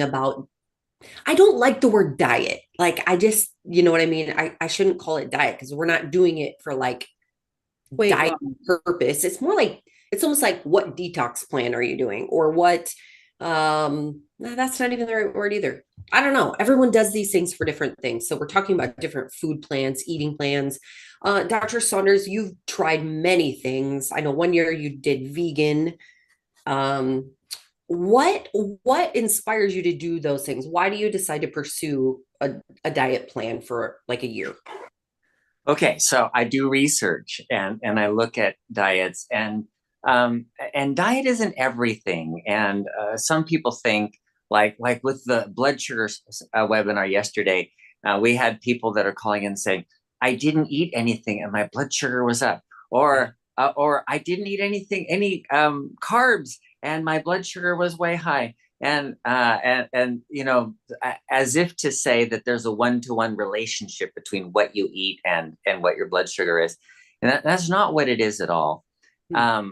about, I don't like the word diet. Like I just, you know what I mean? I shouldn't call it diet because we're not doing it for like Weight diet loss. purpose. It's more like it's almost like what detox plan are you doing or what no, that's not even the right word either. I don't know. Everyone does these things for different things. So we're talking about different food plans, eating plans. Dr. Saunders, you've tried many things. I know one year you did vegan. Um, what inspires you to do those things? Why do you decide to pursue a diet plan for like a year? Okay, so I do research and I look at diets and diet isn't everything. And some people think like with the blood sugar webinar yesterday, we had people that are calling in saying, "I didn't eat anything and my blood sugar was up," Yeah. or "I didn't eat any carbs and my blood sugar was way high." And you know, as if to say that there's a one-to-one relationship between what you eat and what your blood sugar is, and that's not what it is at all. Hmm.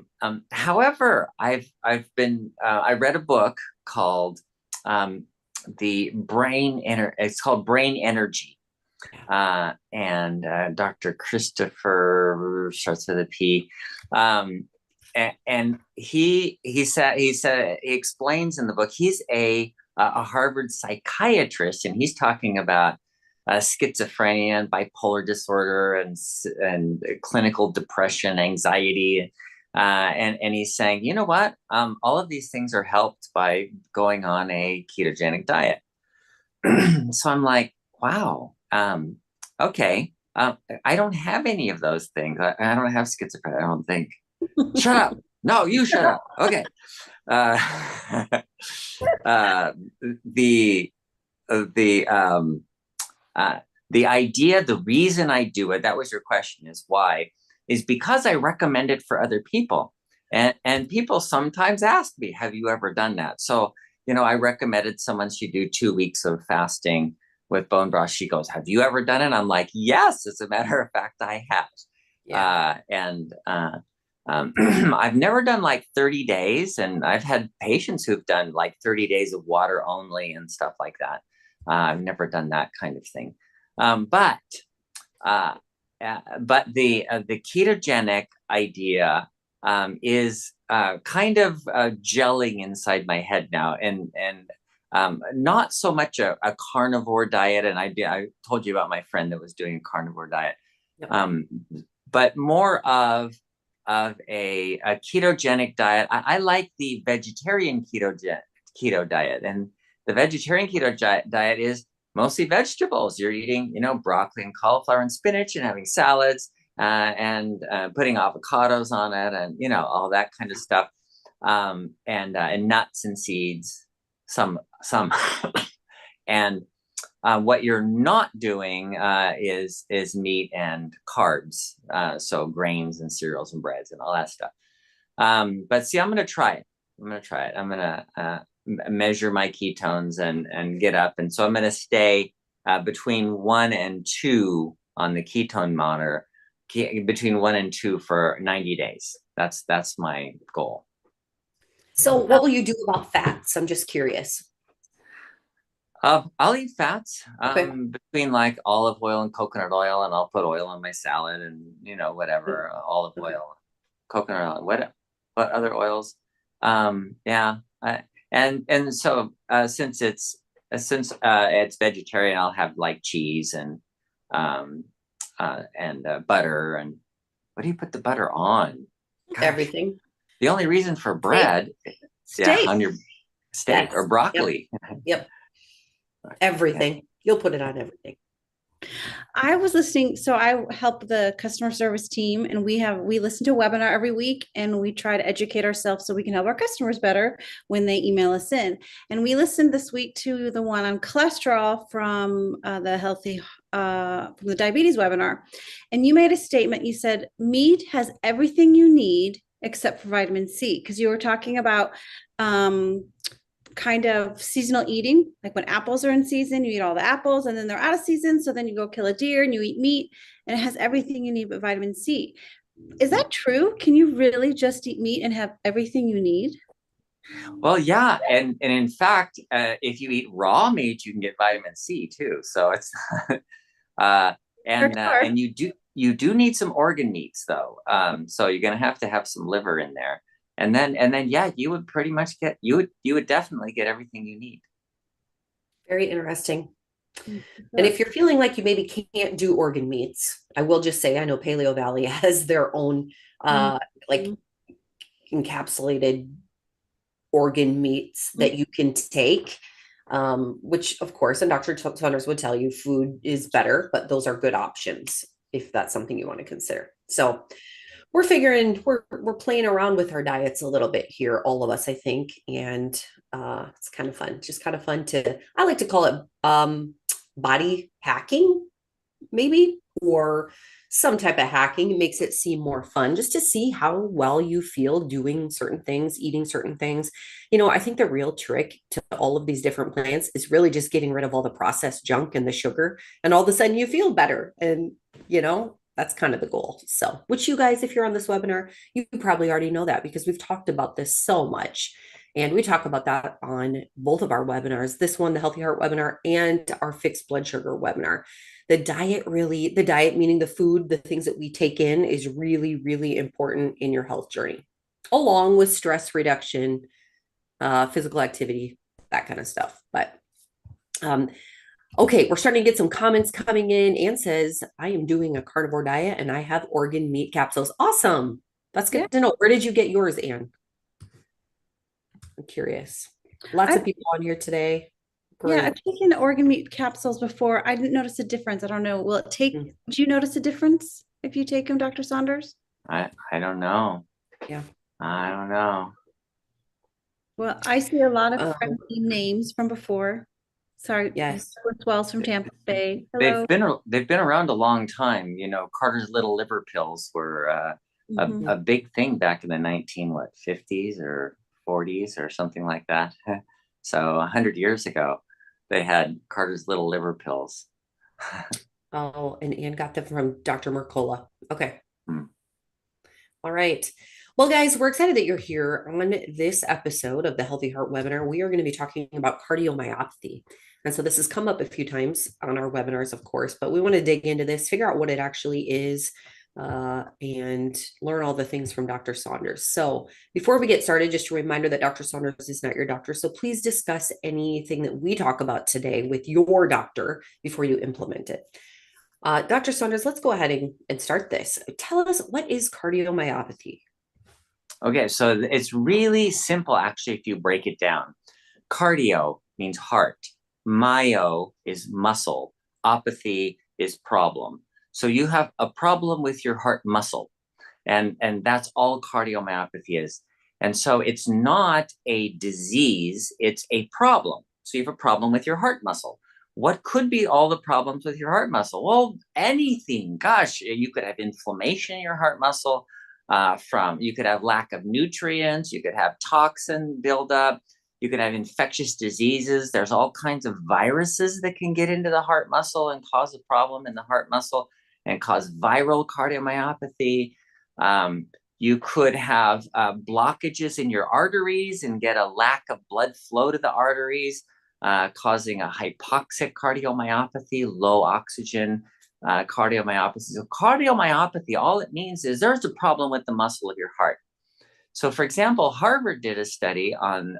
However, I read a book called it's called Brain Energy, and Dr. Christopher starts with a P. And he explains in the book he's a Harvard psychiatrist, and he's talking about schizophrenia and bipolar disorder and clinical depression, anxiety, and he's saying, you know what, all of these things are helped by going on a ketogenic diet. So I'm like, wow, okay. I don't have any of those things. I don't have schizophrenia. I don't think. Shut up. No, you shut up. Okay. Uh, uh, the the uh, the idea, the reason I do it, that was your question, is why, is because I recommend it for other people. And people sometimes ask me, have you ever done that? So, you know, I recommended someone should do 2 weeks of fasting with bone broth. She goes, have you ever done it? I'm like, yes, as a matter of fact, I have. Yeah. And I've never done like 30 days, and I've had patients who've done like 30 days of water only and stuff like that. I've never done that kind of thing. Um, but uh, the ketogenic idea is kind of gelling inside my head now, and not so much a carnivore diet. And I told you about my friend that was doing a carnivore diet, Yep. um, but more of a ketogenic diet. I like the vegetarian keto diet, and the vegetarian diet is mostly vegetables. You're eating, you know, broccoli and cauliflower and spinach, and having salads, and putting avocados on it, and you know, all that kind of stuff, and nuts and seeds, some, and what you're not doing is meat and carbs, so grains and cereals and breads and all that stuff. But see, I'm going to try it. I'm going to try it. I'm going to measure my ketones and get up. And so I'm going to stay between 1 and 2 on the ketone monitor, between 1 and 2 for 90 days. That's my goal. So what will you do about fats? I'm just curious. I'll eat fats Okay. between like olive oil and coconut oil, and I'll put oil on my salad, and you know, whatever, olive Okay. oil, coconut oil, what other oils? Yeah, and so since it's vegetarian, I'll have like cheese um and butter. And what do you put the butter on? Gosh, Everything. the only reason for Steak. bread, yeah, Steak. on your steak or That's yep. broccoli. Yep. Yeah. Everything. You'll put it on everything. I was listening, so I help the customer service team, and we listen to a webinar every week, and we try to educate ourselves so we can help our customers better when they email us in. And we listened this week to the one on cholesterol from from the diabetes webinar. And you made a statement. You said meat has everything you need except for vitamin C, because you were talking about um, kind of seasonal eating. Like when apples are in season, you eat all the apples, and then they're out of season. So then you go kill a deer and you eat meat, and it has everything you need but vitamin C. Is that true? Can you really just eat meat and have everything you need? Well, yeah, and in fact, if you eat raw meat, you can get vitamin C too. So it's uh, For and sure. you do need some organ meats though. So you're gonna have to have some liver in there, and then yeah, you would pretty much get you would definitely get everything you need. Very interesting. Mm, for And sure. if you're feeling like you maybe can't do organ meats, I will just say I know Paleo Valley has their own Mhm. like encapsulated organ meats Mhm. that you can take. Which of course, and Dr. Saunders would tell you food is better, but those are good options if that's something you want to consider. So we're figuring we're playing around with our diets a little bit here, all of us, I think, and it's kind of fun. Just kind of fun to I like to call it body hacking, maybe, or some type of hacking. It makes it seem more fun just to see how well you feel doing certain things, eating certain things. I think the real trick to all of these different plants is really just getting rid of all the processed junk and the sugar, and all of a sudden you feel better. And, that's kind of the goal. So, which you guys, if you're on this webinar, you probably already know that because we've talked about this so much. And we talk about that on both of our webinars, this one, the Healthy Heart webinar, and our fixed blood sugar webinar. The diet meaning the food, the things that we take in, is really, really important in your health journey, along with stress reduction, physical activity, that kind of stuff. But um, okay, we're starting to get some comments coming in. Anne says, I am doing a carnivore diet and I have organ meat capsules. Awesome. That's Yeah. good to know. Where did you get yours, Anne? I'm curious. Lots of I've, people on here today. yeah, I've Great. taken organ meat capsules before. I didn't notice a difference. I don't know. Will it take, Mm, do you notice a difference if you take them, Dr. Saunders? I don't know. yeah. I don't know. Well, I see a lot of Um, friendly names from before. Sorry, yes. Wells from Tampa Bay. They've Hello. been they've been around a long time. Carter's little liver pills were Mhm. a big thing back in the 50s or 40s or something like that. So 100 years ago, they had Carter's little liver pills. Oh, and Anne got them from Dr. Mercola. Okay. Hmm. All right. Well, guys, we're excited that you're here on this episode of the Healthy Heart webinar. We are going to be talking about cardiomyopathy. And so this has come up a few times on our webinars, of course, but we want to dig into this, figure out what it actually is, and learn all the things from Dr. Saunders. So before we get started, just a reminder that Dr. Saunders is not your doctor. So please discuss anything that we talk about today with your doctor before you implement it. Dr. Saunders, let's go ahead and start this. Tell us, what is cardiomyopathy? Okay, so it's really simple actually if you break it down. Cardio means heart. Myo is muscle. Apathy is problem. So you have a problem with your heart muscle, and that's all cardiomyopathy is. And so it's not a disease, it's a problem. So you have a problem with your heart muscle. What could be all the problems with your heart muscle? Well, anything. Gosh, you could have inflammation in your heart muscle. You could have lack of nutrients. You could have toxin buildup. You could have infectious diseases. There's all kinds of viruses that can get into the heart muscle and cause a problem in the heart muscle and cause viral cardiomyopathy. Um, you could have blockages in your arteries and get a lack of blood flow to the arteries, causing a hypoxic cardiomyopathy, low oxygen cardiomyopathy. So, cardiomyopathy, all it means is there's a problem with the muscle of your heart. So, for example, Harvard did a study on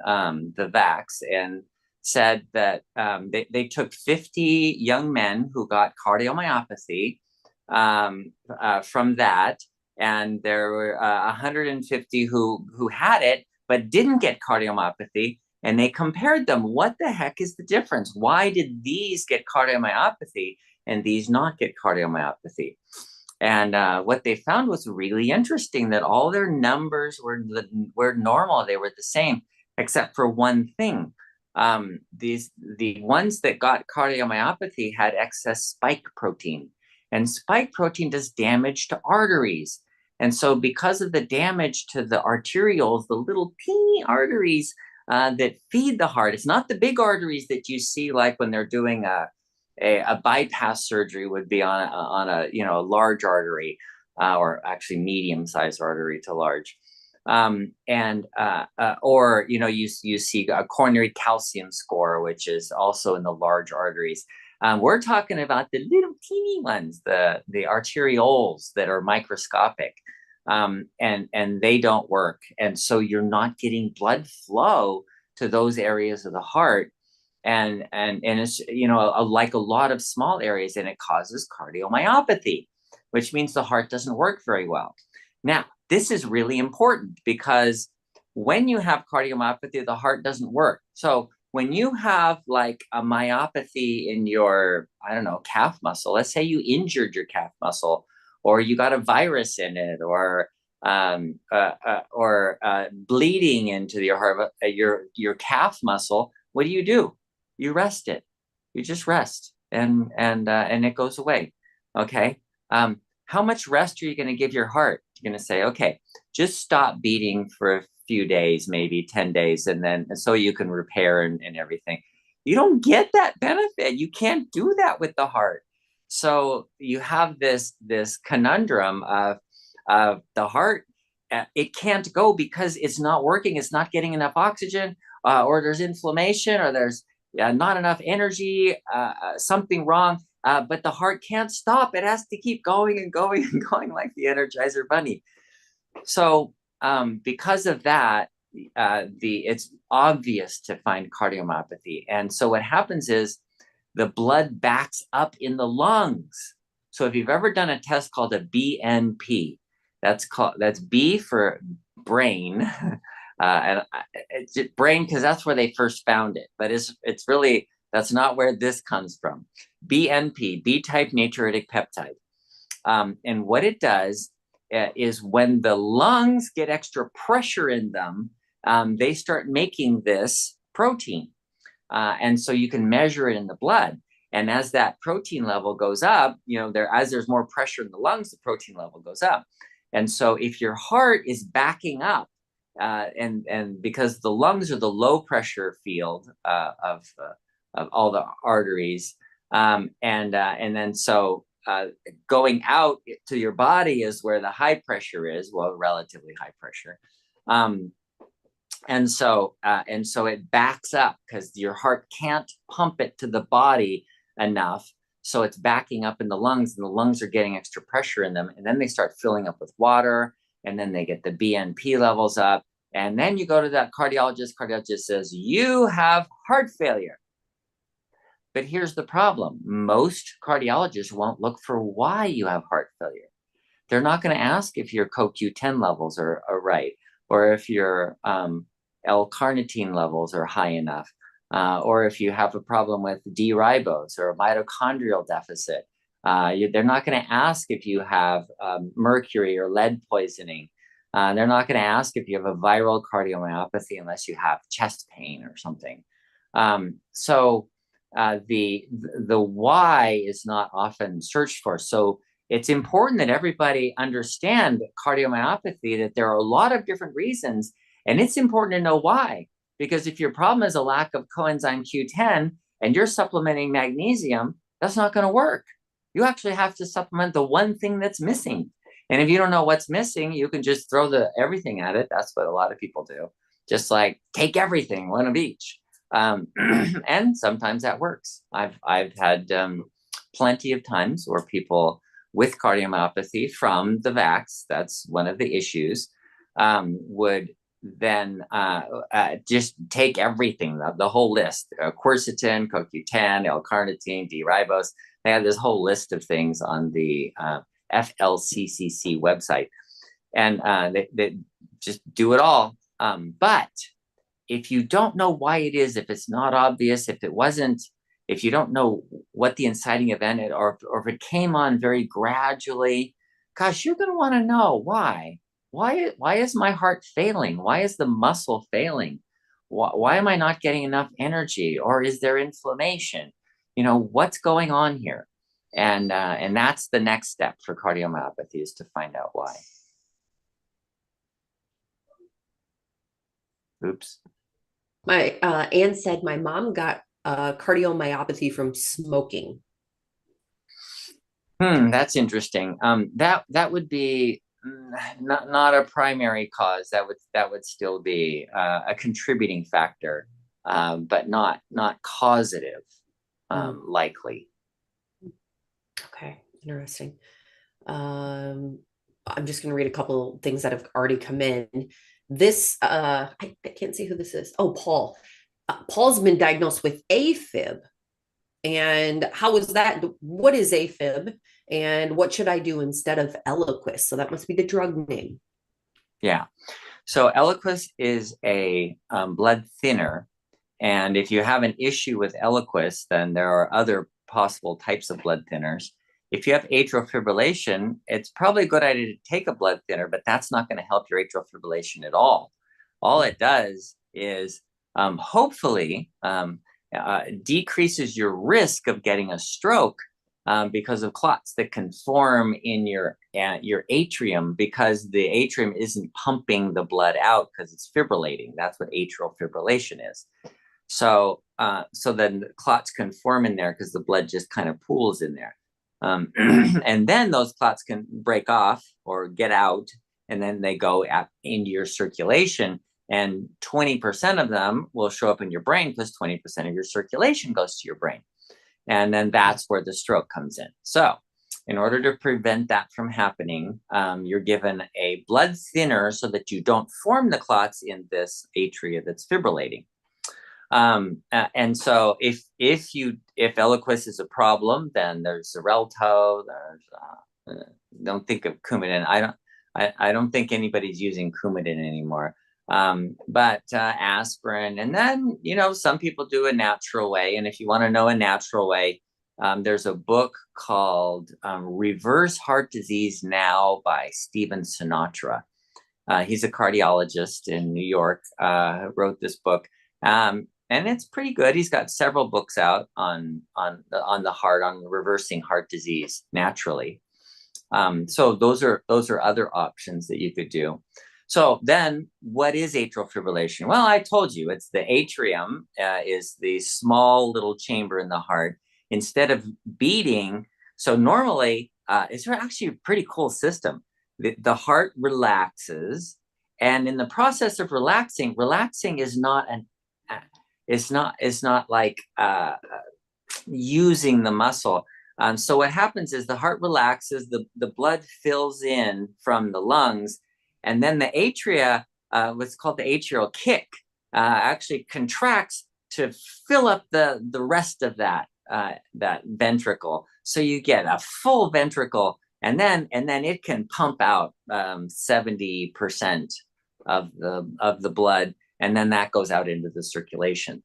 the vax and said that they took 50 young men who got cardiomyopathy from that, and there were 150 who had it but didn't get cardiomyopathy, and they compared them. What the heck is the difference? Why did these get cardiomyopathy and these not get cardiomyopathy? And what they found was really interesting, that all their numbers were normal. They were the same, except for one thing. The ones that got cardiomyopathy had excess spike protein, and spike protein does damage to arteries. And so, because of the damage to the arterioles, the little teeny arteries that feed the heart, it's not the big arteries that you see like when they're doing a bypass surgery would be on a large artery, or actually medium sized artery to large. Or you see a coronary calcium score, which is also in the large arteries. We're talking about the little teeny ones, the arterioles that are microscopic, and they don't work, and so you're not getting blood flow to those areas of the heart, and it's like a lot of small areas, and it causes cardiomyopathy, which means the heart doesn't work very well. Now, this is really important because when you have cardiomyopathy, the heart doesn't work. So when you have like a myopathy in your, I don't know, calf muscle, let's say you injured your calf muscle, or you got a virus in it, or bleeding into your heart, your calf muscle, what do? You rest it. You just rest, and it goes away. Okay. How much rest are you going to give your heart? You're going to say, okay, just stop beating for a few days, maybe 10 days, and so you can repair and everything. You don't get that benefit. You can't do that with the heart. So you have this conundrum of the heart. It can't go because it's not working. It's not getting enough oxygen, or there's inflammation, or there's not enough energy, something wrong. But the heart can't stop. It has to keep going and going and going like the Energizer Bunny. So because of that, it's obvious to find cardiomyopathy. And so what happens is the blood backs up in the lungs. So if you've ever done a test called a BNP, that's B for brain, and it's brain because that's where they first found it. But it's really, that's not where this comes from. BNP, B-type natriuretic peptide. And what it does is when the lungs get extra pressure in them, they start making this protein. And so you can measure it in the blood. And as that protein level goes up, as there's more pressure in the lungs, the protein level goes up. And so if your heart is backing up, and because the lungs are the low pressure field of all the arteries, and then so going out to your body is where the high pressure is, well, relatively high pressure, and so it backs up because your heart can't pump it to the body enough, so it's backing up in the lungs, and the lungs are getting extra pressure in them, and then they start filling up with water, and then they get the BNP levels up, and then you go to that cardiologist says, you have heart failure. But here's the problem. Most cardiologists won't look for why you have heart failure. They're not going to ask if your CoQ10 levels are right, or if your L-carnitine levels are high enough, or if you have a problem with D-ribose or a mitochondrial deficit. They're not going to ask if you have mercury or lead poisoning. They're not going to ask if you have a viral cardiomyopathy unless you have chest pain or something. So the why is not often searched for. So it's important that everybody understand cardiomyopathy, that there are a lot of different reasons, and it's important to know why. Because if your problem is a lack of coenzyme Q10 and you're supplementing magnesium, that's not going to work. You actually have to supplement the one thing that's missing. And if you don't know what's missing, you can just throw everything at it. That's what a lot of people do. Just like take everything, one of each. And sometimes that works. I've had plenty of times where people with cardiomyopathy from the vax, that's one of the issues, would then just take everything, the whole list, quercetin, CoQ10, L-carnitine, D-ribose. They have this whole list of things on the FLCCC website, and they just do it all. But if you don't know why it is, if it's not obvious, if you don't know what the inciting event is, or if it came on very gradually, gosh, you're going to want to know why. Why is my heart failing? Why is the muscle failing? Why am I not getting enough energy? Or is there inflammation? What's going on here? And that's the next step for cardiomyopathy, is to find out why. Oops. My Anne said my mom got cardiomyopathy from smoking. That's interesting. That would be not a primary cause. That would still be a contributing factor, but not causative, likely. Okay, interesting. I'm just going to read a couple things that have already come in. This, I can't see who this is. Oh, Paul. Paul's been diagnosed with AFib. And how is that? What is AFib? And what should I do instead of Eliquis? So that must be the drug name. Yeah. So Eliquis is a blood thinner. And if you have an issue with Eliquis, then there are other possible types of blood thinners. If you have atrial fibrillation, it's probably a good idea to take a blood thinner, but that's not going to help your atrial fibrillation at all. All it does is hopefully decreases your risk of getting a stroke because of clots that can form in your atrium, because the atrium isn't pumping the blood out because it's fibrillating. That's what atrial fibrillation is. So then the clots can form in there because the blood just kind of pools in there. And then those clots can break off or get out, and then they go into your circulation. And 20% of them will show up in your brain because 20% of your circulation goes to your brain. And then that's where the stroke comes in. So in order to prevent that from happening, you're given a blood thinner so that you don't form the clots in this atria that's fibrillating. And so if Eliquis is a problem, then there's Xarelto. There's don't think of Coumadin. I don't think anybody's using Coumadin anymore. But aspirin, and then some people do a natural way. And if you want to know a natural way, there's a book called Reverse Heart Disease Now by Stephen Sinatra. He's a cardiologist in New York. Wrote this book. And it's pretty good. He's got several books out on the heart, on reversing heart disease naturally. So those are other options that you could do. So then what is atrial fibrillation? Well, I told you, it's the atrium is the small little chamber in the heart. Instead of beating, so normally it's actually a pretty cool system. The heart relaxes, and in the process of relaxing is not it's not like using the muscle. So what happens is the heart relaxes, the blood fills in from the lungs, and then the atria, what's called the atrial kick, actually contracts to fill up the rest of that ventricle. So you get a full ventricle, and then it can pump out 70% of the blood, and then that goes out into the circulation.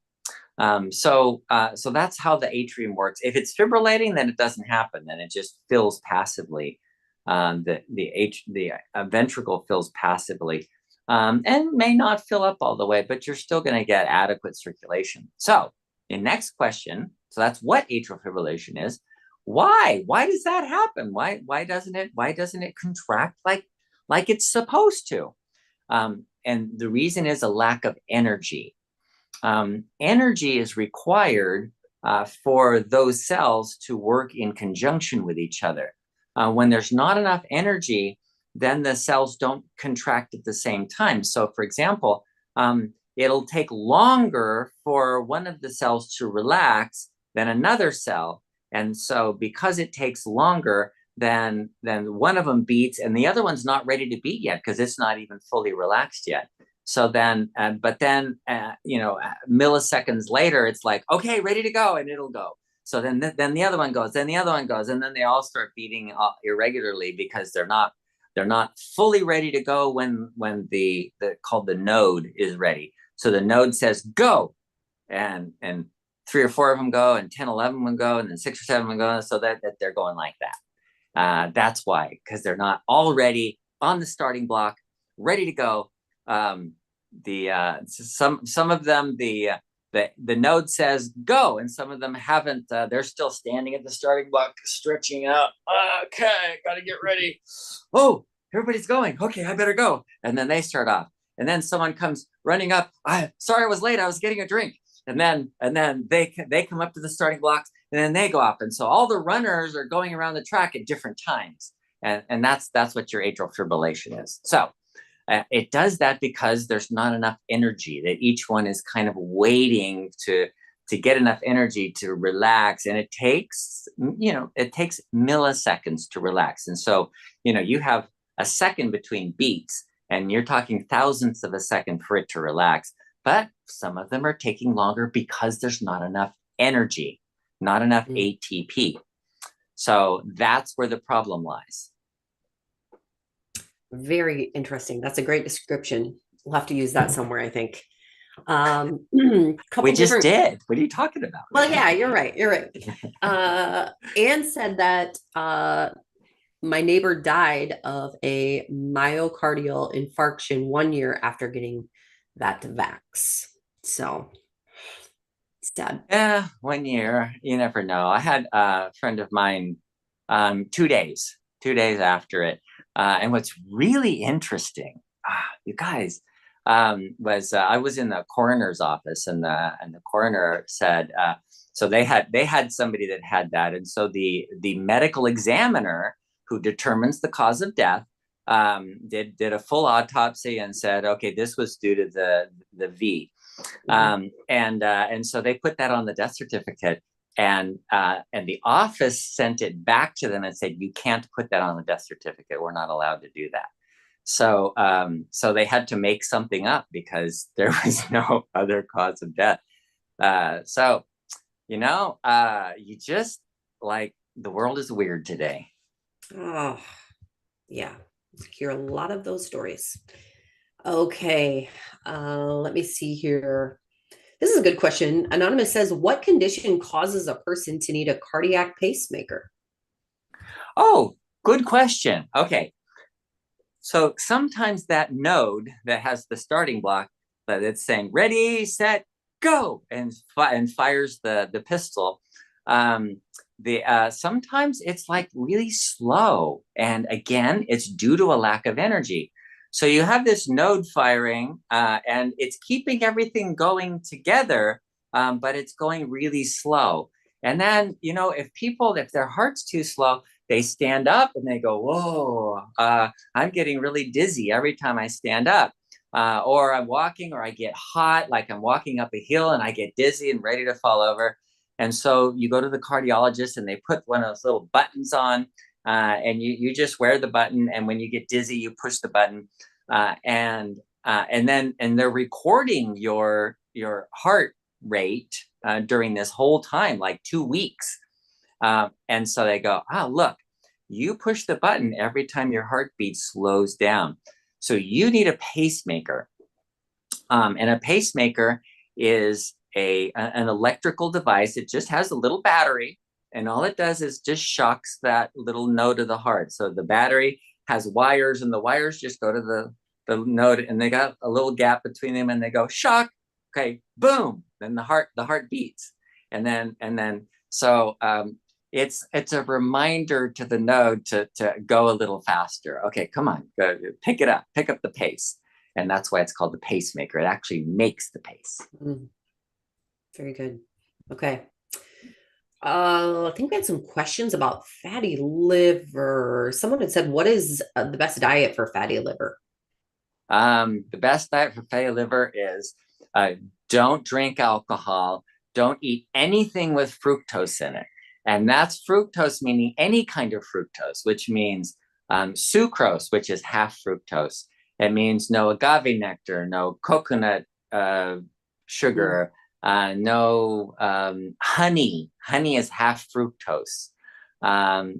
So that's how the atrium works. If it's fibrillating, then it doesn't happen. Then it just fills passively. The ventricle fills passively, and may not fill up all the way, but you're still going to get adequate circulation. So the next question, so that's what atrial fibrillation is. Why does that happen? Why doesn't it contract like it's supposed to? And the reason is a lack of energy. Energy is required for those cells to work in conjunction with each other. When there's not enough energy, then the cells don't contract at the same time. So, for example, it'll take longer for one of the cells to relax than another cell. And so because it takes longer, then one of them beats and the other one's not ready to beat yet because it's not even fully relaxed yet. So then, milliseconds later, it's like, okay, ready to go, and it'll go. So then the other one goes, then the other one goes, and then they all start beating irregularly because they're not fully ready to go when the called the node is ready. So the node says go, and 3 or 4 of them go, and 10, 11 of them go, and then 6 or 7 of them go, so that they're going like that. That's why, because they're not already on the starting block, ready to go. Some of them the node says go, and some of them haven't. They're still standing at the starting block, stretching out. Okay, gotta get ready. Oh, everybody's going. Okay, I better go. And then they start off, and then someone comes running up. Sorry, I was late. I was getting a drink. And then they come up to the starting blocks, and then they go up. And so all the runners are going around the track at different times. And that's what your atrial fibrillation is. So it does that because there's not enough energy, that each one is kind of waiting to get enough energy to relax. And it takes milliseconds to relax. And so, you have a second between beats, and you're talking thousandths of a second for it to relax. But some of them are taking longer because there's not enough energy, not enough ATP. So that's where the problem lies. Very interesting. That's a great description. We'll have to use that somewhere, I think. We just did. What are you talking about? Well, yeah, you're right. You're right. Anne said that my neighbor died of a myocardial infarction 1 year after getting that vax. So sad. Yeah, 1 year. You never know. I had a friend of mine 2 days after it. And what's really interesting, you guys, was I was in the coroner's office, and the coroner said, so they had somebody that had that, and so the medical examiner who determines the cause of death did a full autopsy and said, okay, this was due to the V. And so they put that on the death certificate, and the office sent it back to them and said, you can't put that on the death certificate. We're not allowed to do that. So they had to make something up because there was no other cause of death. You just, like, the world is weird today. Oh, yeah. I hear a lot of those stories. Okay. Let me see here. This is a good question. Anonymous says, what condition causes a person to need a cardiac pacemaker? Oh, good question. Okay. So sometimes that node that has the starting block, that it's saying ready, set, go, and fires the pistol. Sometimes it's like really slow, and again, it's due to a lack of energy. So you have this node firing, and it's keeping everything going together, but it's going really slow. And then, if their heart's too slow, they stand up and they go, whoa, I'm getting really dizzy every time I stand up. Or I'm walking, or I get hot, like I'm walking up a hill and I get dizzy and ready to fall over. And so you go to the cardiologist and they put one of those little buttons on, and you just wear the button. And when you get dizzy, you push the button, and they're recording your heart rate during this whole time, like 2 weeks. And so they go, look, you push the button every time your heartbeat slows down. So you need a pacemaker. And a pacemaker is an electrical device. It just has a little battery, and all it does is just shocks that little node of the heart. So the battery has wires, and the wires just go to the node, and they got a little gap between them, and they go shock. Okay, boom. Then the heart beats. And then so it's a reminder to the node to go a little faster. Okay, come on, go, pick up the pace. And that's why it's called the pacemaker. It actually makes the pace. Very good. Okay. I think we had some questions about fatty liver. Someone had said, what is the best diet for fatty liver? The best diet for fatty liver is don't drink alcohol, don't eat anything with fructose in it. And that's fructose meaning any kind of fructose, which means sucrose, which is half fructose. It means no agave nectar, no coconut sugar, no honey. Honey is half fructose.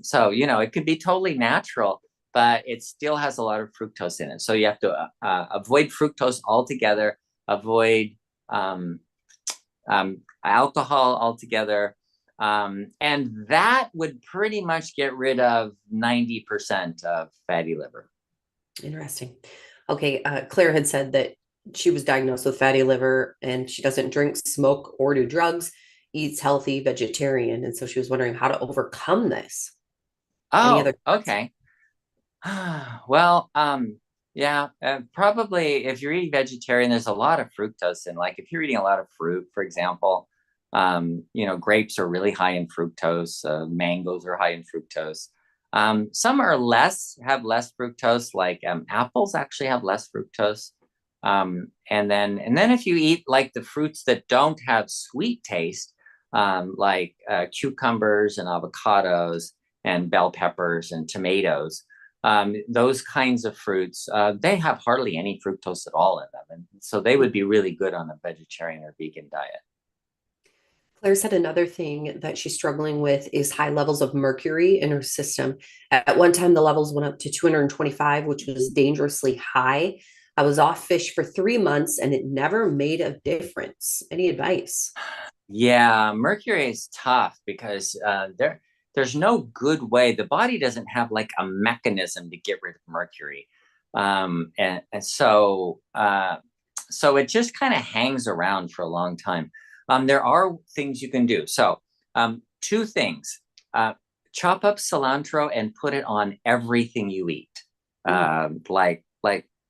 So, it could be totally natural, but it still has a lot of fructose in it. So you have to avoid fructose altogether, avoid alcohol altogether. And that would pretty much get rid of 90% of fatty liver. Interesting. Okay. Claire had said that she was diagnosed with fatty liver and she doesn't drink, smoke, or do drugs, eats healthy, vegetarian. And so she was wondering how to overcome this. Okay. Well, yeah, probably if you're eating vegetarian, there's a lot of fructose in. Like if you're eating a lot of fruit, for example, grapes are really high in fructose. Mangoes are high in fructose. Some have less fructose, like apples actually have less fructose. And then if you eat like the fruits that don't have sweet taste, like cucumbers and avocados and bell peppers and tomatoes, those kinds of fruits, they have hardly any fructose at all in them. And so they would be really good on a vegetarian or vegan diet. Claire said another thing that she's struggling with is high levels of mercury in her system. At one time, the levels went up to 225, which was dangerously high. I was off fish for 3 months and it never made a difference. Any advice? Yeah, mercury is tough because there's no good way. The body doesn't have like a mechanism to get rid of mercury. And so it just kind of hangs around for a long time. There are things you can do. So two things. Chop up cilantro and put it on everything you eat. Like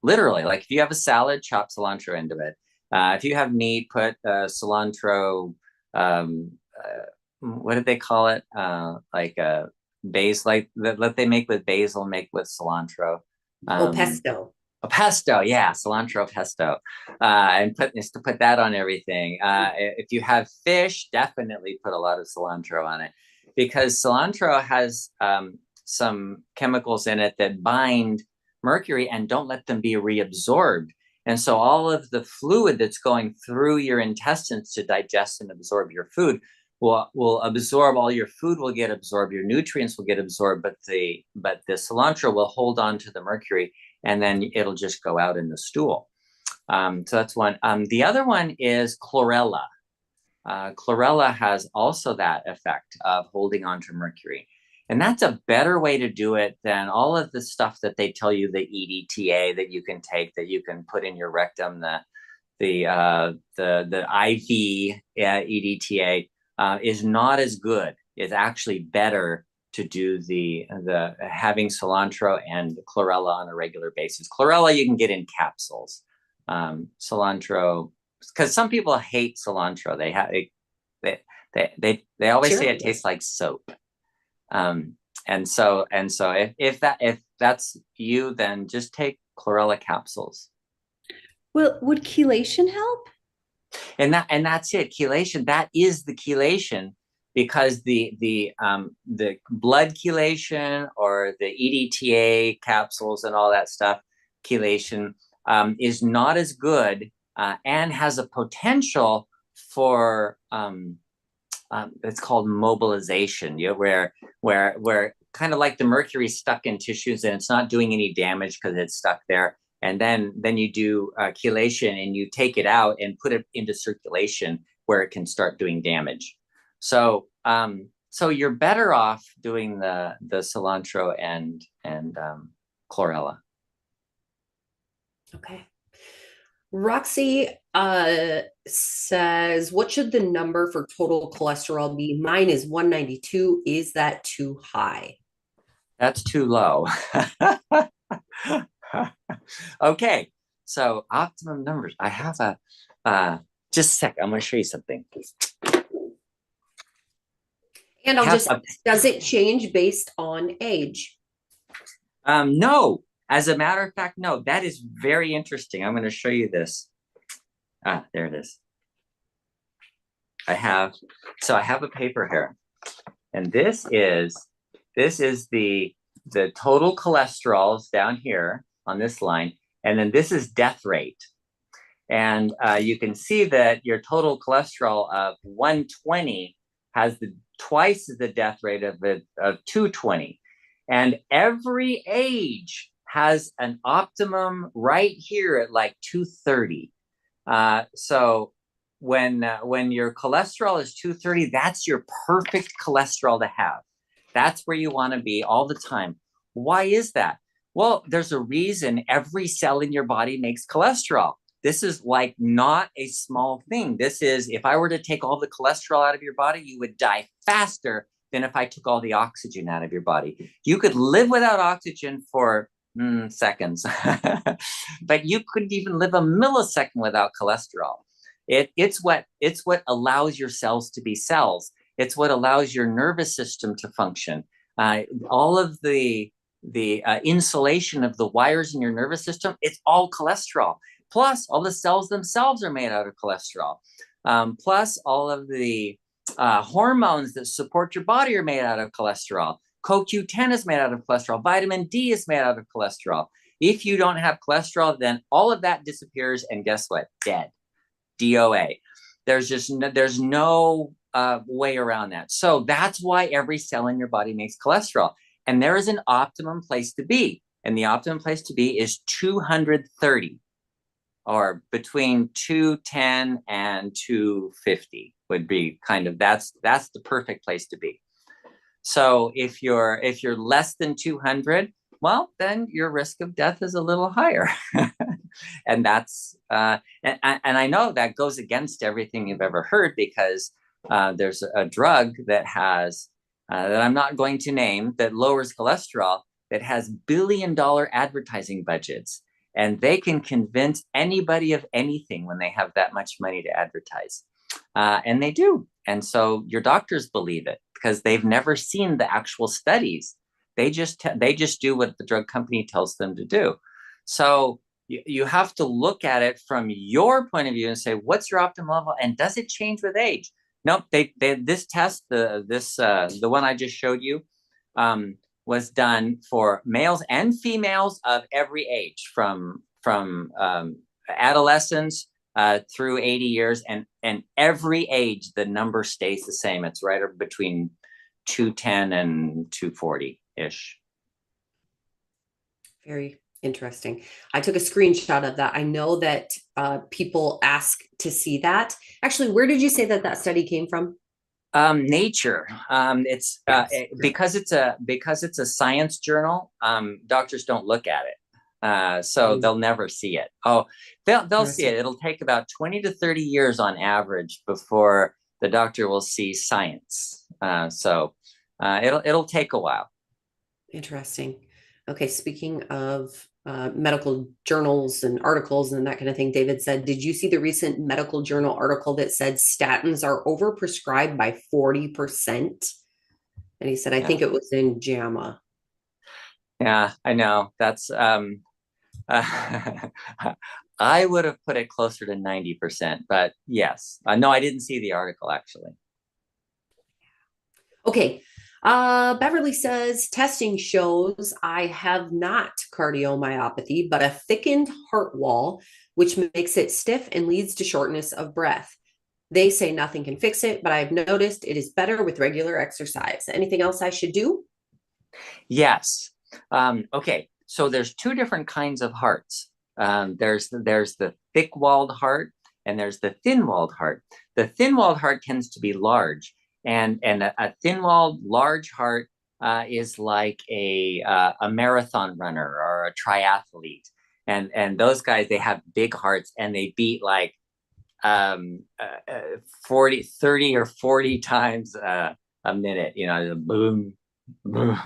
literally, like if you have a salad, chop cilantro into it. If you have meat, put cilantro, what did they call it? Like basil, like that they make with basil, make with cilantro. Oh, pesto. A pesto, yeah, cilantro pesto, and to put that on everything. If you have fish, definitely put a lot of cilantro on it, because cilantro has some chemicals in it that bind mercury and don't let them be reabsorbed. And so all of the fluid that's going through your intestines to digest and absorb your food will absorb. All your food will get absorbed, your nutrients will get absorbed, but the cilantro will hold on to the mercury, and then it'll just go out in the stool. So that's one. The other one is chlorella. Chlorella has also that effect of holding on to mercury. And that's a better way to do it than all of the stuff that they tell you, the EDTA that you can take, that you can put in your rectum, the IV EDTA is not as good. It's actually better to do the having cilantro and chlorella on a regular basis. Chlorella you can get in capsules. Cilantro, because some people hate cilantro. They always say it tastes like soap. And so if that's you, then just take chlorella capsules. Well, would chelation help? And that's it. Chelation, that is the chelation, because the blood chelation or the EDTA capsules and all that stuff, chelation, is not as good, and has a potential for it's called mobilization, where kind of like the mercury stuck in tissues and it's not doing any damage because it's stuck there. And then you do chelation and you take it out and put it into circulation where it can start doing damage. So you're better off doing the cilantro and chlorella. Okay. Roxy says, what should the number for total cholesterol be? Mine is 192. Is that too high? That's too low. Okay, so optimum numbers. I have just a sec. I'm going to show you something. And does it change based on age? No. As a matter of fact, no. That is very interesting. I'm going to show you this. There it is. I have a paper here, and this is the total cholesterols down here on this line, and then this is death rate. And you can see that your total cholesterol of 120 has twice the death rate of 220. And every age has an optimum right here at like 230. So when your cholesterol is 230, that's your perfect cholesterol to have. That's where you want to be all the time. Why is that? Well, there's a reason every cell in your body makes cholesterol. This is like not a small thing. This is, if I were to take all the cholesterol out of your body, you would die faster than if I took all the oxygen out of your body. You could live without oxygen for seconds, but you couldn't even live a millisecond without cholesterol. It's what allows your cells to be cells. It's what allows your nervous system to function. All of the insulation of the wires in your nervous system, it's all cholesterol. Plus, all the cells themselves are made out of cholesterol. Plus, all of the hormones that support your body are made out of cholesterol. CoQ10 is made out of cholesterol. Vitamin D is made out of cholesterol. If you don't have cholesterol, then all of that disappears, and guess what? Dead. DOA. There's no way around that. So that's why every cell in your body makes cholesterol. And there is an optimum place to be. And the optimum place to be is 230, or between 210 and 250 would be kind of, that's the perfect place to be. So if you're less than 200, well, then your risk of death is a little higher. And that's and I know that goes against everything you've ever heard, because there's a drug that has that I'm not going to name, that lowers cholesterol, that has billion-dollar advertising budgets, and they can convince anybody of anything when they have that much money to advertise, and they do. And so your doctors believe it because they've never seen the actual studies. They just do what the drug company tells them to do. So you have to look at it from your point of view and say, what's your optimal level, and does it change with age? Nope. This test, the one I just showed you, was done for males and females of every age, from adolescence through 80 years, and every age the number stays the same. It's right between 210 and 240 ish. Very interesting. I took a screenshot of that. I know that people ask to see that. Actually, where did you say that study came from? Nature. It's because it's a science journal. Doctors don't look at it, so they'll never see it. Oh, they'll see it. It'll take about 20 to 30 years on average before the doctor will see science. So it'll take a while. Interesting. Okay, speaking of medical journals and articles and that kind of thing, David said, did you see the recent medical journal article that said statins are overprescribed by 40%? And he said, I think it was in JAMA. Yeah, I know. That's I would have put it closer to 90%, but yes. No, I didn't see the article actually. Okay. Beverly says testing shows I have not cardiomyopathy, but a thickened heart wall, which makes it stiff and leads to shortness of breath. They say nothing can fix it, but I've noticed it is better with regular exercise. Anything else I should do? Yes. Okay. So there's two different kinds of hearts. There's the thick-walled heart, and there's the thin-walled heart. The thin-walled heart tends to be large, and a thin-walled large heart is like a marathon runner or a triathlete, and those guys, they have big hearts, and they beat like 30 or 40 times a minute. You know, boom, boom.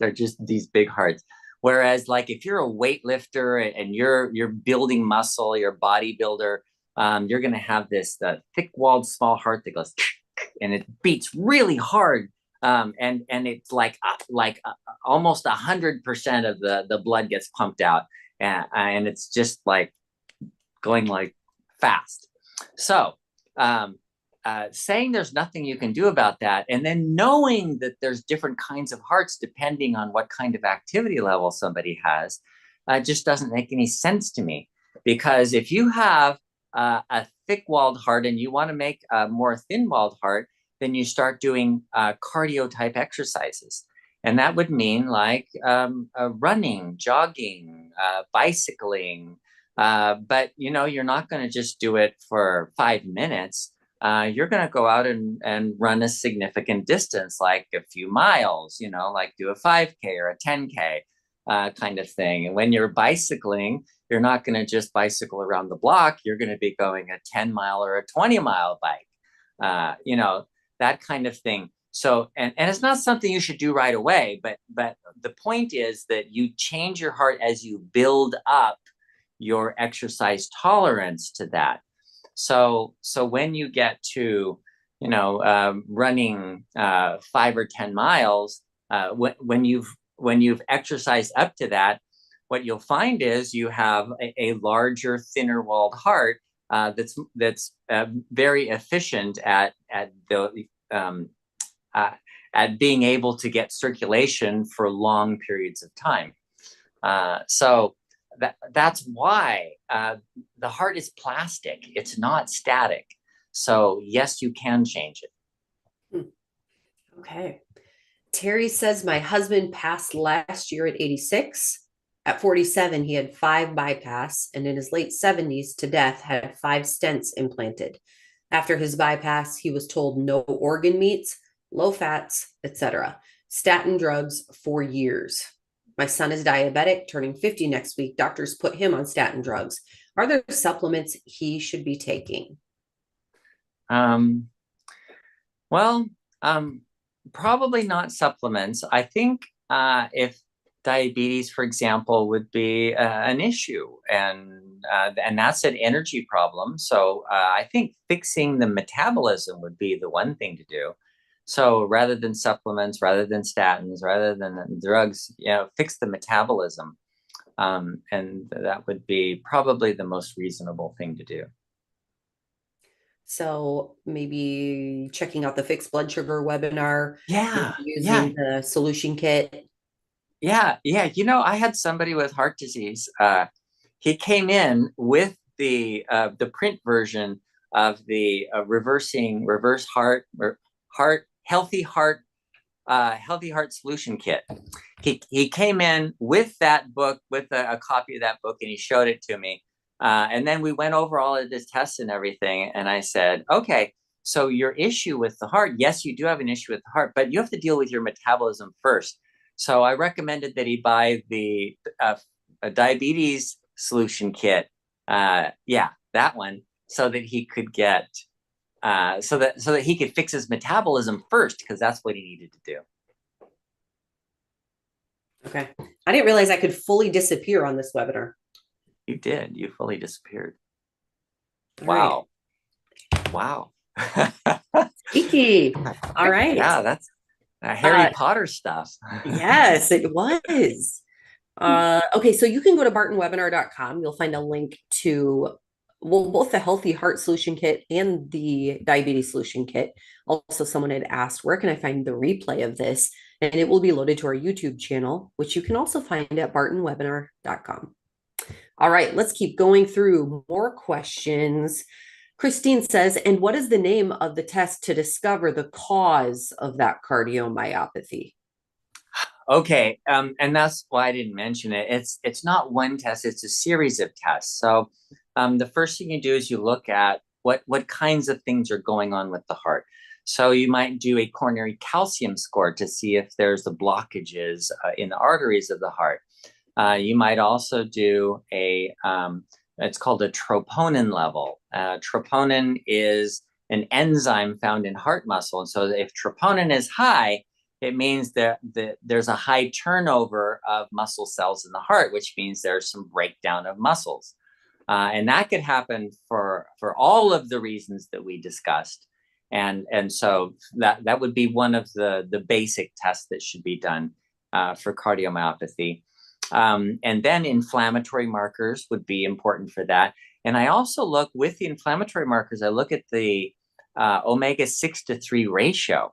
They're just these big hearts. Whereas, like, if you're a weightlifter and you're building muscle, you're a bodybuilder, you're going to have this thick-walled small heart that goes and it beats really hard, and it's like almost 100% of the blood gets pumped out, and it's just like going like fast. So saying there's nothing you can do about that, and then knowing that there's different kinds of hearts depending on what kind of activity level somebody has, just doesn't make any sense to me. Because if you have a thick-walled heart and you want to make a more thin-walled heart, then you start doing cardio type exercises. And that would mean like running, jogging, bicycling. But you're not going to just do it for 5 minutes. You're going to go out and run a significant distance, like a few miles, like do a 5K or a 10K kind of thing. And when you're bicycling, you're not going to just bicycle around the block. You're going to be going a 10-mile or a 20-mile bike, that kind of thing. So, and it's not something you should do right away, but the point is that you change your heart as you build up your exercise tolerance to that. So when you get to, running 5 or 10 miles, when you've exercised up to that, what you'll find is you have a larger, thinner walled heart that's very efficient um, at being able to get circulation for long periods of time. So that's why the heart is plastic. It's not static. So yes, you can change it. Okay. Terry says my husband passed last year at 86. At 47, he had 5 bypass, and in his late 70s to death had 5 stents implanted. After his bypass, he was told no organ meats, low fats, etc. Statin drugs for years. My son is diabetic, turning 50 next week. Doctors put him on statin drugs. Are there supplements he should be taking? Well, probably not supplements. I think if diabetes, for example, would be an issue, and that's an energy problem. So I think fixing the metabolism would be the one thing to do. So rather than supplements, rather than statins, rather than drugs, fix the metabolism, and that would be probably the most reasonable thing to do. So maybe checking out the fixed blood sugar webinar, Yeah, using the solution kit. yeah. I had somebody with heart disease. He came in with the print version of the reverse heart healthy heart solution kit. He came in with that book, with a copy of that book, and he showed it to me. And then we went over all of his tests and everything. And I said, okay, so your issue with the heart, yes, you do have an issue with the heart, but you have to deal with your metabolism first. So I recommended that he buy the a diabetes solution kit. That one, so that he could get so that he could fix his metabolism first, because that's what he needed to do. Okay. I didn't realize I could fully disappear on this webinar. You did. You fully disappeared. All Wow. right. Wow. Icky. All right. Yeah, that's Harry Potter stuff. Yes, it was. Okay, so you can go to bartonwebinar.com. You'll find a link to both the Healthy Heart Solution Kit and the Diabetes Solution Kit. Also, someone had asked, where can I find the replay of this? And it will be loaded to our YouTube channel, which you can also find at bartonwebinar.com. All right, let's keep going through more questions. Christine says, and what is the name of the test to discover the cause of that cardiomyopathy? Okay, and that's why I didn't mention it. It's not one test; it's a series of tests. So, the first thing you do is you look at what kinds of things are going on with the heart. So you might do a coronary calcium score to see if there's the blockages in the arteries of the heart. You might also do it's called a troponin level. Troponin is an enzyme found in heart muscle. And so if troponin is high, it means that there's a high turnover of muscle cells in the heart, which means there's some breakdown of muscles. And that could happen for all of the reasons that we discussed. And so that would be one of the basic tests that should be done for cardiomyopathy. And then inflammatory markers would be important for that. And I also look with the inflammatory markers, I look at the omega-6 to 3 ratio,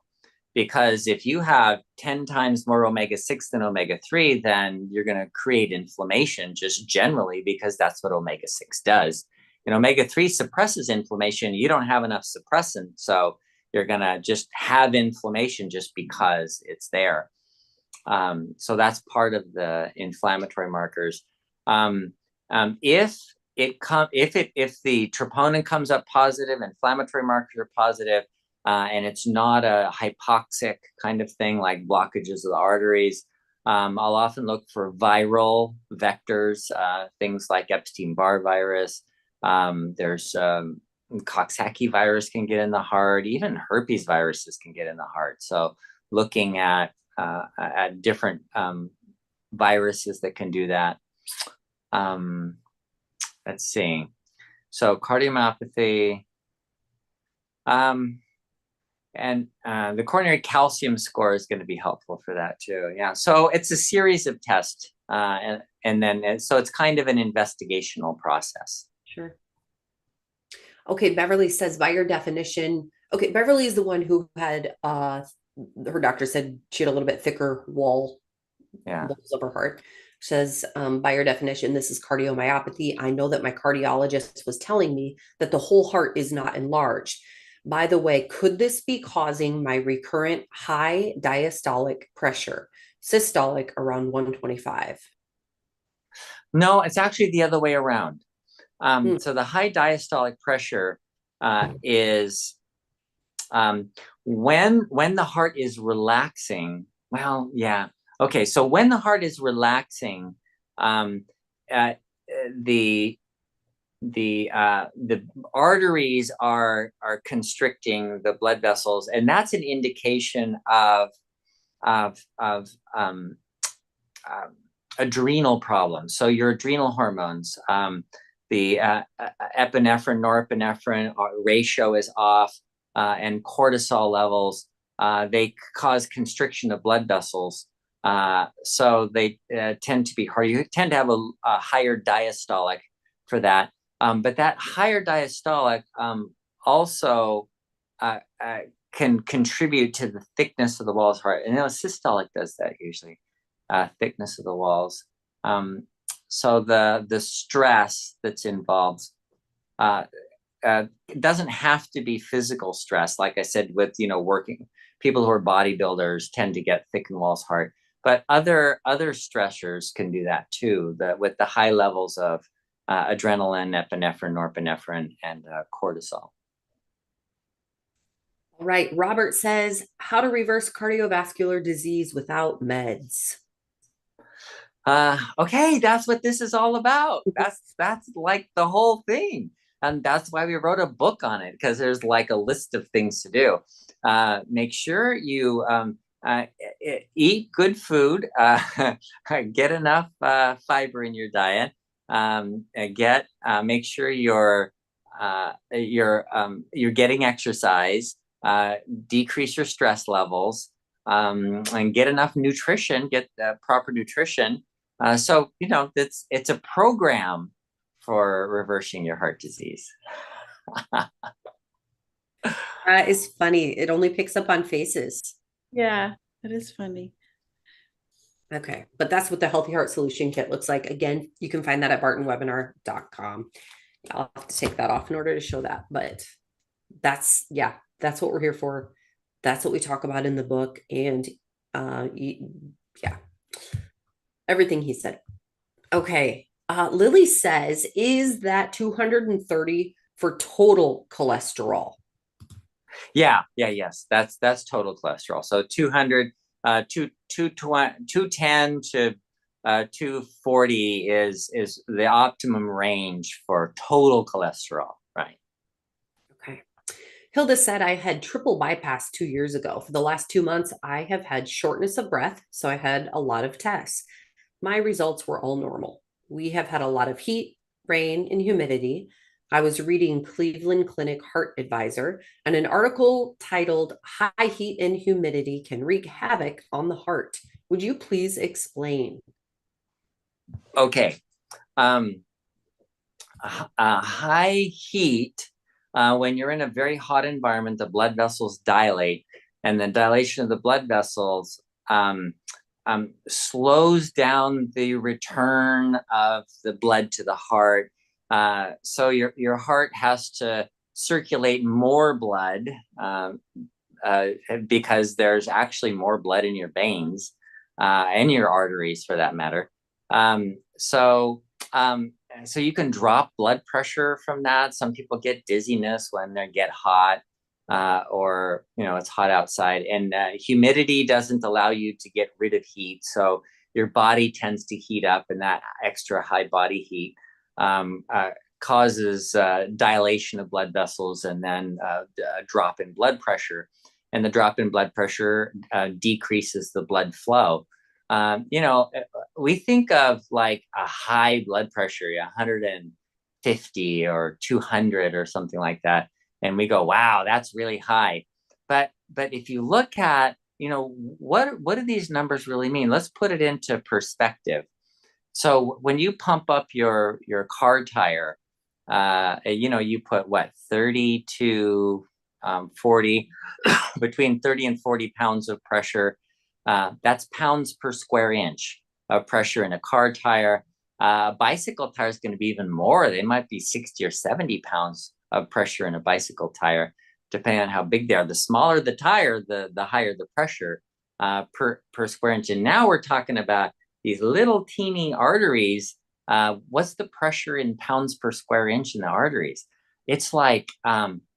because if you have 10 times more omega-6 than omega-3, then you're going to create inflammation just generally, because that's what omega-6 does. And omega-3 suppresses inflammation. You don't have enough suppressant, so you're going to just have inflammation just because it's there. So that's part of the inflammatory markers. If the troponin comes up positive, inflammatory markers are positive, and it's not a hypoxic kind of thing like blockages of the arteries, I'll often look for viral vectors, things like Epstein-Barr virus. There's Coxsackie virus can get in the heart. Even herpes viruses can get in the heart. So looking at different viruses that can do that. Let's see. So cardiomyopathy. the coronary calcium score is going to be helpful for that too. Yeah. So it's a series of tests, and then so it's kind of an investigational process. Sure. Okay, Beverly says, by your definition, okay, Beverly is the one who had her doctor said she had a little bit thicker walls of her heart. Says, by your definition, this is cardiomyopathy. I know that my cardiologist was telling me that the whole heart is not enlarged. By the way, could this be causing my recurrent high diastolic pressure, systolic around 125? No, it's actually the other way around. So the high diastolic pressure is when the heart is relaxing. Well, yeah. Okay, so when the heart is relaxing, the arteries are constricting the blood vessels, and that's an indication of adrenal problems. So your adrenal hormones, the epinephrine, norepinephrine ratio is off, and cortisol levels, they cause constriction of blood vessels. So they tend to be hard. You tend to have a higher diastolic for that. But that higher diastolic also can contribute to the thickness of the walls of the heart. And systolic does that usually, thickness of the walls. So the stress that's involved doesn't have to be physical stress. Like I said, with working people who are bodybuilders tend to get thickened walls heart, but other stressors can do that too. With the high levels of adrenaline, epinephrine, norepinephrine, and cortisol. All right. Robert says, how to reverse cardiovascular disease without meds. Okay, that's what this is all about. That's like the whole thing. And that's why we wrote a book on it, because there's like a list of things to do. Make sure you eat good food, get enough fiber in your diet, make sure you're getting exercise, decrease your stress levels, and get enough nutrition, get proper nutrition. So it's a program for reversing your heart disease. That is funny. It only picks up on faces. Yeah, that is funny. Okay, but that's what the Healthy Heart Solution Kit looks like. Again, you can find that at bartonwebinar.com. I'll have to take that off in order to show that, but that's what we're here for. That's what we talk about in the book, and yeah, everything he said. Okay, Lily says, is that 230 for total cholesterol? Yes, that's total cholesterol. So 200, 210 to 240 is the optimum range for total cholesterol, right? Okay. Hilda said, I had triple bypass 2 years ago. For the last 2 months, I have had shortness of breath, so I had a lot of tests. My results were all normal. We have had a lot of heat, rain, and humidity. I was reading Cleveland Clinic Heart Advisor, and an article titled High Heat and Humidity Can Wreak Havoc on the Heart. Would you please explain? Okay. High heat, when you're in a very hot environment, the blood vessels dilate, and the dilation of the blood vessels slows down the return of the blood to the heart. So your heart has to circulate more blood because there's actually more blood in your veins and your arteries, for that matter. So you can drop blood pressure from that. Some people get dizziness when they get hot, or it's hot outside, and humidity doesn't allow you to get rid of heat. So your body tends to heat up, and that extra high body heat causes dilation of blood vessels, and then a drop in blood pressure. And the drop in blood pressure decreases the blood flow. We think of like a high blood pressure, 150 or 200 or something like that, and we go, wow, that's really high. but if you look at, what do these numbers really mean? Let's put it into perspective. So when you pump up your car tire, you put what, 30 to 40, between 30 and 40 pounds of pressure. That's pounds per square inch of pressure in a car tire. Bicycle tire is going to be even more. They might be 60 or 70 pounds of pressure in a bicycle tire, depending on how big they are. The smaller the tire, the higher the pressure per square inch. And now we're talking about these little teeny arteries. What's the pressure in pounds per square inch in the arteries? It's like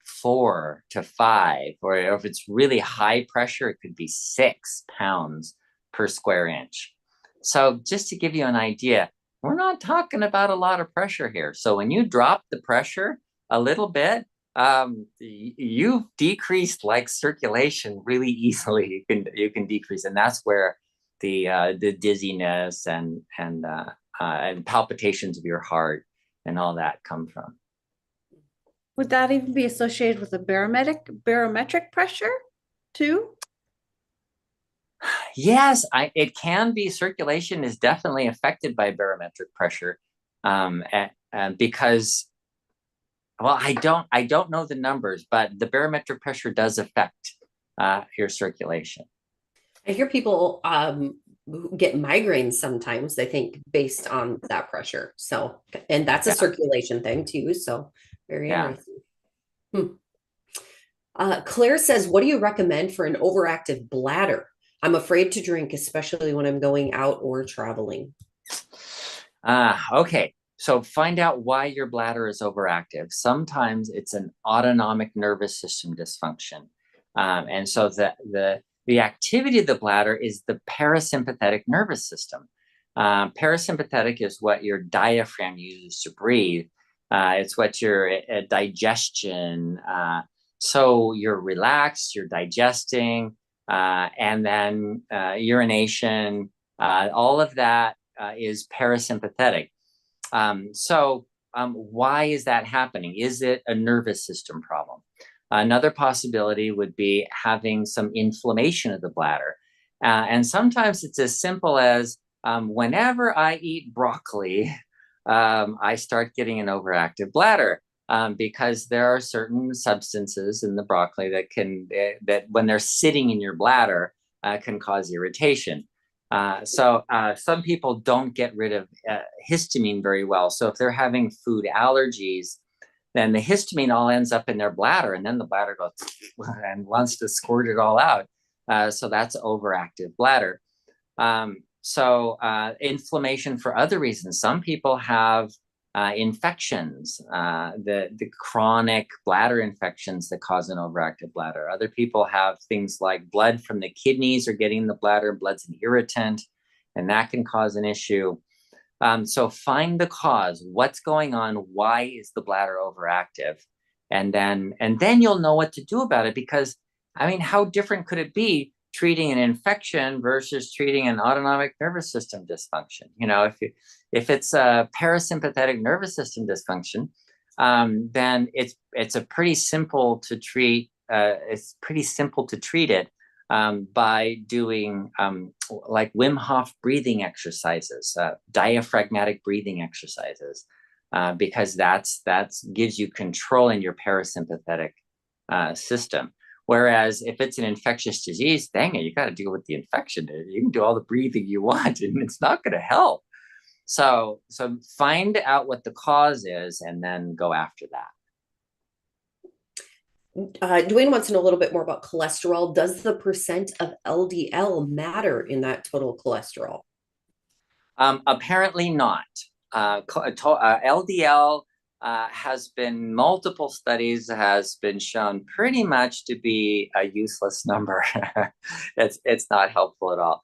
4 to 5, or if it's really high pressure, it could be 6 pounds per square inch. So just to give you an idea, we're not talking about a lot of pressure here. So when you drop the pressure a little bit, you've decreased like circulation really easily. You can decrease, and that's where the dizziness and palpitations of your heart and all that come from. Would that even be associated with a barometric pressure too? Yes, it can be. Circulation is definitely affected by barometric pressure, because, well, I don't know the numbers, but the barometric pressure does affect your circulation. I hear people get migraines sometimes, I think, based on that pressure. So, and that's a circulation thing too. So, very interesting. Claire says, what do you recommend for an overactive bladder? I'm afraid to drink, especially when I'm going out or traveling. Okay. So find out why your bladder is overactive. Sometimes it's an autonomic nervous system dysfunction. And so the activity of the bladder is the parasympathetic nervous system. Parasympathetic is what your diaphragm uses to breathe. It's what your digestion. So you're relaxed, you're digesting, and then urination. All of that is parasympathetic. Why is that happening? Is it a nervous system problem? Another possibility would be having some inflammation of the bladder. And sometimes it's as simple as whenever I eat broccoli, I start getting an overactive bladder, because there are certain substances in the broccoli that when they're sitting in your bladder can cause irritation. Some people don't get rid of histamine very well. So if they're having food allergies, then the histamine all ends up in their bladder, and then the bladder goes and wants to squirt it all out. So that's overactive bladder. Inflammation for other reasons. Some people have infections, the chronic bladder infections that cause an overactive bladder. Other people have things like blood from the kidneys or getting in the bladder. Blood's an irritant, and that can cause an issue. So find the cause. What's going on? Why is the bladder overactive? And then you'll know what to do about it, because, I mean, how different could it be treating an infection versus treating an autonomic nervous system dysfunction? If it's a parasympathetic nervous system dysfunction, then it's a pretty simple to treat. It's pretty simple to treat it by doing like Wim Hof breathing exercises, diaphragmatic breathing exercises, because that gives you control in your parasympathetic system. Whereas if it's an infectious disease, dang it, you got to deal with the infection. You can do all the breathing you want, and it's not going to help. So find out what the cause is, and then go after that. Dwayne wants to know a little bit more about cholesterol. Does the percent of LDL matter in that total cholesterol? Apparently not. LDL has been, multiple studies has been shown pretty much to be a useless number. It's not helpful at all.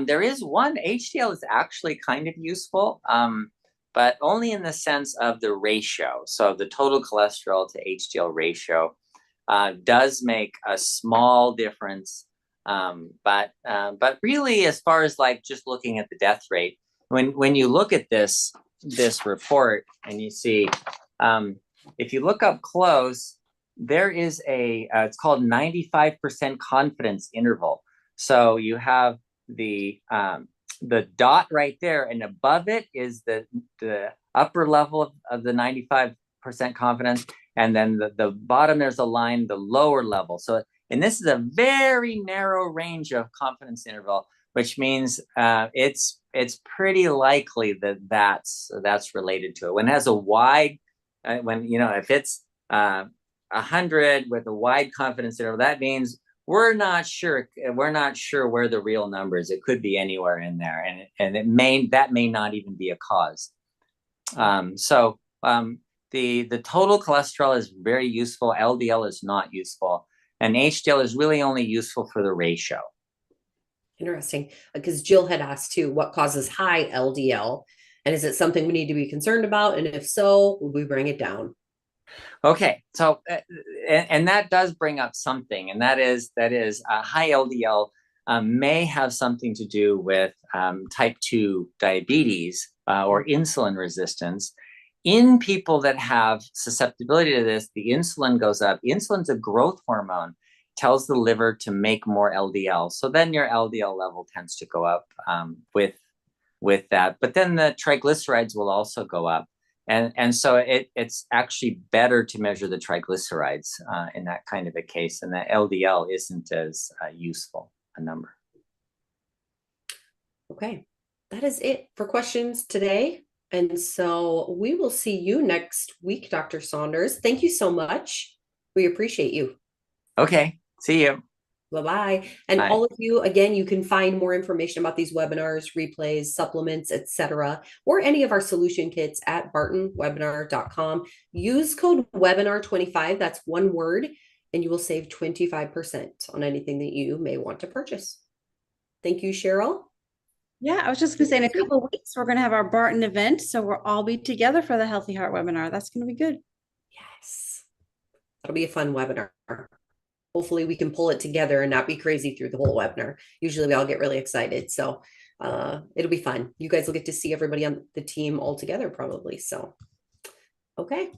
There is one, HDL is actually kind of useful, but only in the sense of the ratio. So the total cholesterol to HDL ratio does make a small difference. But really, as far as like just looking at the death rate, when you look at this report and you see, if you look up close, there is it's called 95% confidence interval. So you have the dot right there, and above it is the upper level of the 95% confidence, and then the bottom there's a line, the lower level. So, and this is a very narrow range of confidence interval, which means it's pretty likely that that's related to it. When it has a wide, if it's 100 with a wide confidence interval, that means we're not sure where the real number is. It could be anywhere in there, and that may not even be a cause. The total cholesterol is very useful. LDL is not useful, and HDL is really only useful for the ratio. Interesting, because Jill had asked too, what causes high LDL, and is it something we need to be concerned about? And if so, will we bring it down? Okay, so and that does bring up something, and that is high LDL may have something to do with type 2 diabetes or insulin resistance. In people that have susceptibility to this, the insulin goes up. Insulin's a growth hormone, tells the liver to make more LDL. So then your LDL level tends to go up with that. But then the triglycerides will also go up. And so it's actually better to measure the triglycerides in that kind of a case. And the LDL isn't as useful a number. Okay, that is it for questions today. And so we will see you next week, Dr. Saunders. Thank you so much. We appreciate you. Okay, see you. Bye-bye. And Bye. all of you, again, you can find more information about these webinars, replays, supplements, etc., or any of our solution kits at bartonwebinar.com. Use code webinar25, that's one word, and you will save 25% on anything that you may want to purchase. Thank you, Cheryl. Yeah, I was just going to say in a couple of weeks, we're going to have our Barton event. So we'll all be together for the Healthy Heart webinar. That's going to be good. Yes. That'll be a fun webinar. Hopefully we can pull it together and not be crazy through the whole webinar. Usually we all get really excited. So it'll be fun. You guys will get to see everybody on the team all together probably. So, okay.